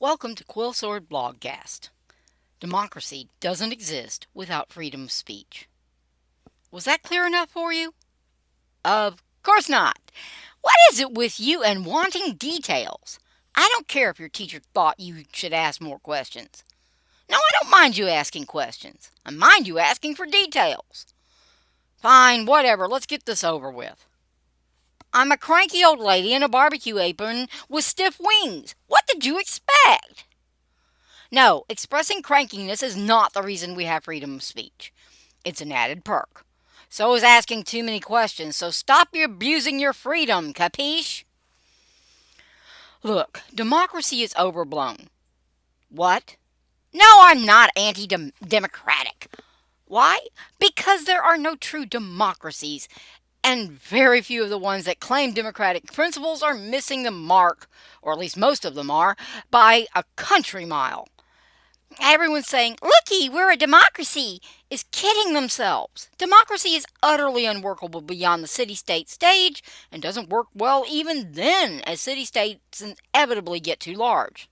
Welcome to Quill Sword Blogcast. Democracy doesn't exist without freedom of speech. Was that clear enough for you? Of course not. What is it with you and wanting details? I don't care if your teacher thought you should ask more questions. No, I don't mind you asking questions. I mind you asking for details. Fine, whatever, let's get this over with. I'm a cranky old lady in a barbecue apron with stiff wings. What did you expect? No, expressing crankiness is not the reason we have freedom of speech. It's an added perk. So is asking too many questions, so stop abusing your freedom, capiche? Look, democracy is overblown. What? No, I'm not anti-democratic. Why? Because there are no true democracies, and very few of the ones that claim democratic principles are missing the mark, or at least most of them are, by a country mile. Everyone saying, "Looky, we're a democracy," is kidding themselves. Democracy is utterly unworkable beyond the city-state stage and doesn't work well even then, as city-states inevitably get too large.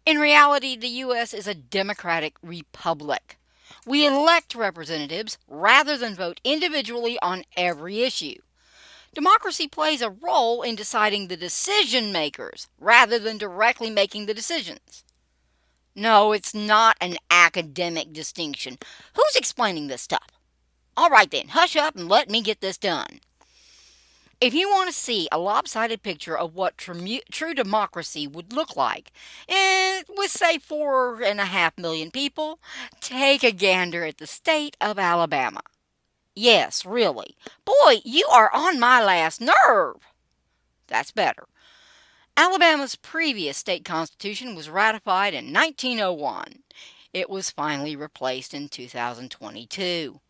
In reality, the U.S. is a democratic republic. We elect representatives rather than vote individually on every issue. Democracy plays a role in deciding the decision makers rather than directly making the decisions. No, it's not an academic distinction. Who's explaining this stuff? All right then, hush up and let me get this done. If you want to see a lopsided picture of what true democracy would look like, with say 4.5 million people, take a gander at the state of Alabama. Yes, really. Boy, you are on my last nerve. That's better. Alabama's previous state constitution was ratified in 1901. It was finally replaced in 2022.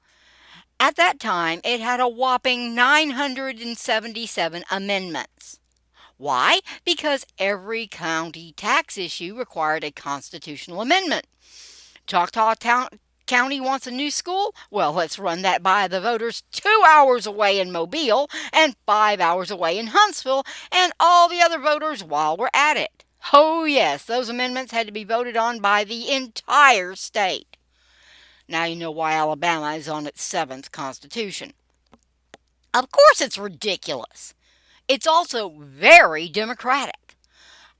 At that time, it had a whopping 977 amendments. Why? Because every county tax issue required a constitutional amendment. Choctaw County wants a new school? Well, let's run that by the voters 2 hours away in Mobile and 5 hours away in Huntsville and all the other voters while we're at it. Oh yes, those amendments had to be voted on by the entire state. Now you know why Alabama is on its 7th constitution. Of course it's ridiculous. It's also very democratic.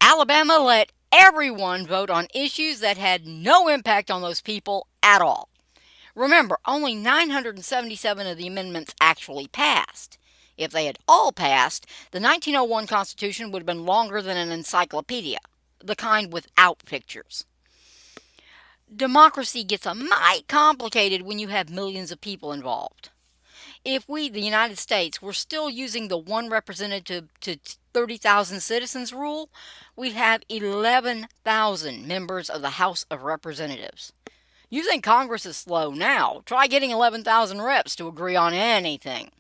Alabama let everyone vote on issues that had no impact on those people at all. Remember, only 977 of the amendments actually passed. If they had all passed, the 1901 Constitution would have been longer than an encyclopedia, the kind without pictures. Democracy gets a mite complicated when you have millions of people involved. If we, the United States, were still using the one representative to 30,000 citizens rule, we'd have 11,000 members of the House of Representatives. You think Congress is slow now? Try getting 11,000 reps to agree on anything.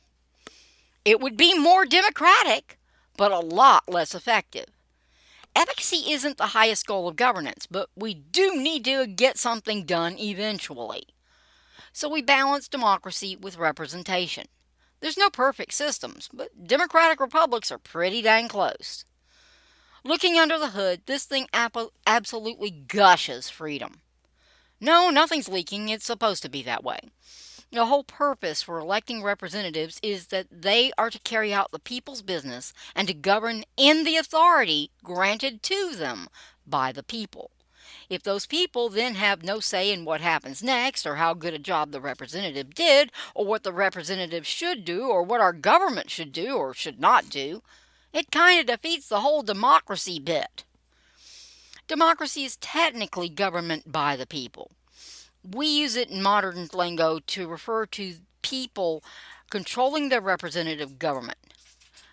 It would be more democratic, but a lot less effective. Efficacy isn't the highest goal of governance, but we do need to get something done eventually. So we balance democracy with representation. There's no perfect systems, but democratic republics are pretty dang close. Looking under the hood, this thing absolutely gushes freedom. No, nothing's leaking. It's supposed to be that way. The whole purpose for electing representatives is that they are to carry out the people's business and to govern in the authority granted to them by the people. If those people then have no say in what happens next, or how good a job the representative did, or what the representative should do, or what our government should do or should not do, it kind of defeats the whole democracy bit. Democracy is technically government by the people. We use it in modern lingo to refer to people controlling their representative government.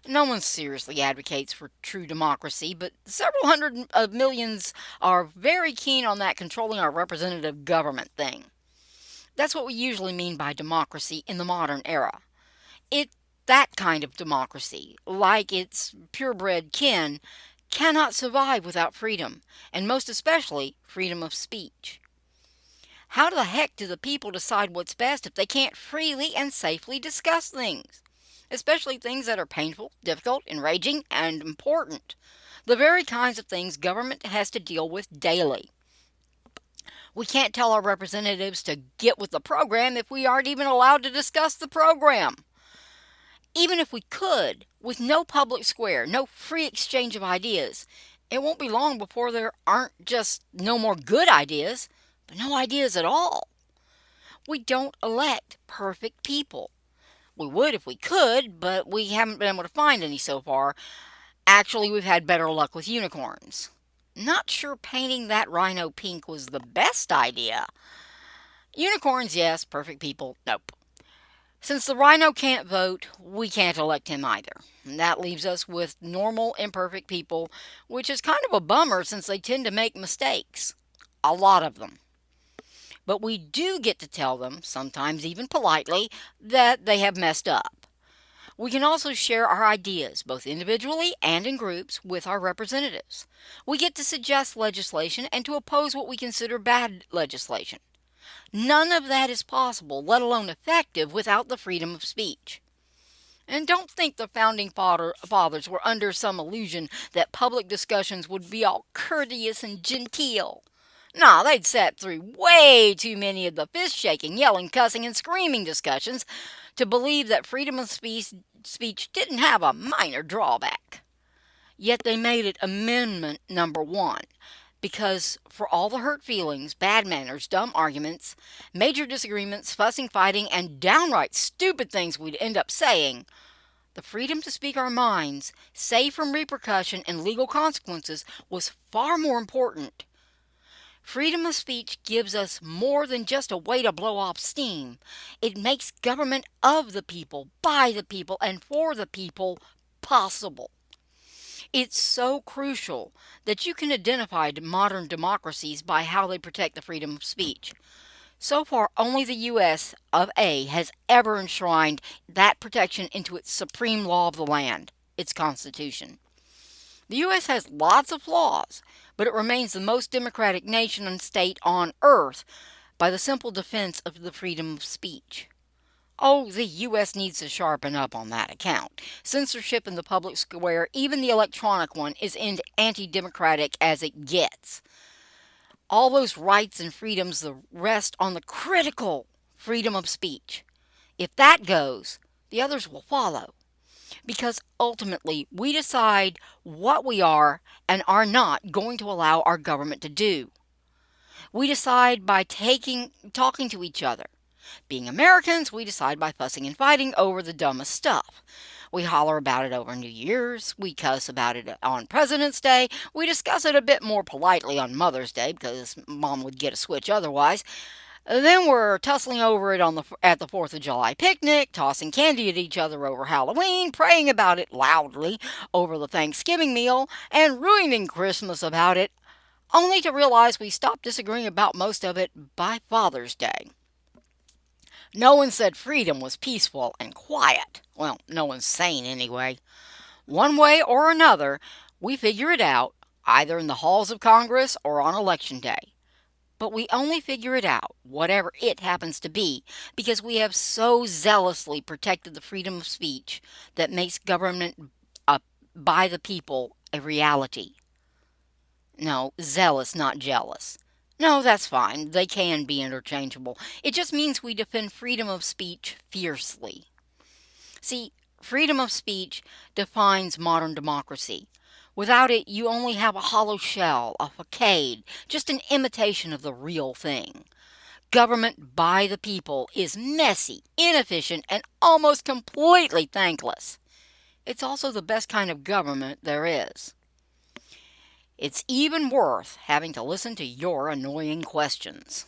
No one seriously advocates for true democracy, but several hundred of millions are very keen on that controlling our representative government thing. That's what we usually mean by democracy in the modern era. That kind of democracy, like its purebred kin, cannot survive without freedom, and most especially freedom of speech. How the heck do the people decide what's best if they can't freely and safely discuss things? Especially things that are painful, difficult, enraging, and important. The very kinds of things government has to deal with daily. We can't tell our representatives to get with the program if we aren't even allowed to discuss the program. Even if we could, with no public square, no free exchange of ideas, it won't be long before there aren't just no more good ideas, but no ideas at all. We don't elect perfect people. We would if we could, but we haven't been able to find any so far. Actually, we've had better luck with unicorns. Not sure painting that rhino pink was the best idea. Unicorns, yes. Perfect people, nope. Since the rhino can't vote, we can't elect him either. And that leaves us with normal, imperfect people, which is kind of a bummer since they tend to make mistakes. A lot of them. But we do get to tell them, sometimes even politely, that they have messed up. We can also share our ideas, both individually and in groups, with our representatives. We get to suggest legislation and to oppose what we consider bad legislation. None of that is possible, let alone effective, without the freedom of speech. And don't think the founding fathers were under some illusion that public discussions would be all courteous and genteel. No, they'd sat through way too many of the fist-shaking, yelling, cussing, and screaming discussions to believe that freedom of speech didn't have a minor drawback. Yet they made it Amendment number 1, because for all the hurt feelings, bad manners, dumb arguments, major disagreements, fussing, fighting, and downright stupid things we'd end up saying, the freedom to speak our minds, safe from repercussion and legal consequences, was far more important. Freedom of speech gives us more than just a way to blow off steam. It makes government of the people, by the people, and for the people possible. It's so crucial that you can identify modern democracies by how they protect the freedom of speech. So far, only the U.S. of A. has ever enshrined that protection into its supreme law of the land, its Constitution. The U.S. has lots of flaws, but it remains the most democratic nation and state on earth by the simple defense of the freedom of speech. Oh, the U.S. needs to sharpen up on that account. Censorship in the public square, even the electronic one, is anti-democratic as it gets. All those rights and freedoms rest on the critical freedom of speech. If that goes, the others will follow. Because ultimately, we decide what we are and are not going to allow our government to do. We decide by talking to each other. Being Americans, we decide by fussing and fighting over the dumbest stuff. We holler about it over New Year's. We cuss about it on President's Day. We discuss it a bit more politely on Mother's Day because Mom would get a switch otherwise. Then we're tussling over it at the 4th of July picnic, tossing candy at each other over Halloween, praying about it loudly over the Thanksgiving meal, and ruining Christmas about it, only to realize we stopped disagreeing about most of it by Father's Day. No one said freedom was peaceful and quiet. Well, no one's sane anyway. One way or another, we figure it out, either in the halls of Congress or on Election Day. But we only figure it out, whatever it happens to be, because we have so zealously protected the freedom of speech that makes government by the people a reality. No, zealous, not jealous. No, that's fine. They can be interchangeable. It just means we defend freedom of speech fiercely. See, freedom of speech defines modern democracy. Without it, you only have a hollow shell, a facade, just an imitation of the real thing. Government by the people is messy, inefficient, and almost completely thankless. It's also the best kind of government there is. It's even worth having to listen to your annoying questions.